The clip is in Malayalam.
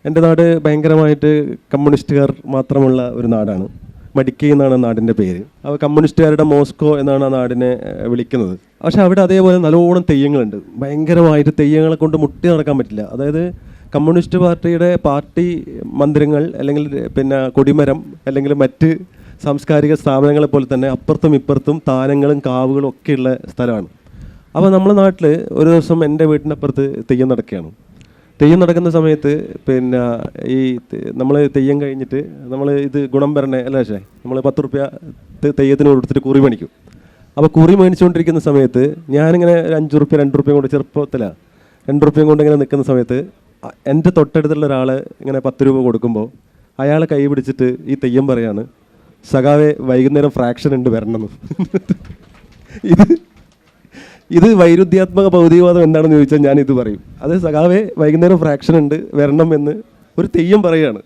എൻ്റെ നാട് ഭയങ്കരമായിട്ട് കമ്മ്യൂണിസ്റ്റുകാർ മാത്രമുള്ള ഒരു നാടാണ്. മടിക്കൈ എന്നാണ് നാടിൻ്റെ പേര്. അപ്പോൾ കമ്മ്യൂണിസ്റ്റുകാരുടെ മോസ്കോ എന്നാണ് ആ നാടിനെ വിളിക്കുന്നത്. പക്ഷെ അവിടെ അതേപോലെ നല്ലോണം തെയ്യങ്ങളുണ്ട്. ഭയങ്കരമായിട്ട് തെയ്യങ്ങളെ കൊണ്ട് മുട്ടി നടക്കാൻ പറ്റില്ല. അതായത് കമ്മ്യൂണിസ്റ്റ് പാർട്ടിയുടെ പാർട്ടി മന്ദിരങ്ങൾ അല്ലെങ്കിൽ പിന്നെ കൊടിമരം അല്ലെങ്കിൽ മറ്റ് സാംസ്കാരിക സ്ഥാപനങ്ങളെ പോലെ തന്നെ അപ്പുറത്തും ഇപ്പുറത്തും താനങ്ങളും കാവുകളും ഒക്കെയുള്ള സ്ഥലമാണ്. അപ്പോൾ നമ്മുടെ നാട്ടിൽ ഒരു ദിവസം എൻ്റെ വീട്ടിനപ്പുറത്ത് തെയ്യം നടക്കുകയാണ്. തെയ്യം നടക്കുന്ന സമയത്ത് പിന്നെ ഈ നമ്മൾ തെയ്യം കഴിഞ്ഞിട്ട് നമ്മൾ ഇത് ഗുണം വരണേ അല്ല, പക്ഷേ നമ്മൾ 10 റുപ്യ തെയ്യത്തിന് കൊടുത്തിട്ട് കുറി മേടിക്കും. അപ്പോൾ കുറി മേടിച്ചുകൊണ്ടിരിക്കുന്ന സമയത്ത് ഞാനിങ്ങനെ 5 റുപ്യ 2 റുപ്യ കൊണ്ട് ചെറുപ്പത്തിലാണ് 2 റുപ്യം കൊണ്ട് ഇങ്ങനെ നിൽക്കുന്ന സമയത്ത് എൻ്റെ തൊട്ടടുത്തുള്ള ഒരാൾ ഇങ്ങനെ 10 രൂപ കൊടുക്കുമ്പോൾ അയാളെ കൈ പിടിച്ചിട്ട് ഈ തെയ്യം പറയാണ്, സഖാവെ വൈകുന്നേരം ഫ്രാക്ഷൻ ഉണ്ട് വരണമെന്ന്. ഇത് വൈരുദ്ധ്യാത്മക ഭൗതികവാദം എന്താണെന്ന് ചോദിച്ചാൽ ഞാൻ ഇത് പറയും. അത് സഖാവെ വൈകുന്നേരം ഫ്രാക്ഷൻ ഉണ്ട് വരണം എന്ന് ഒരു തെയ്യം പറയുകയാണ്.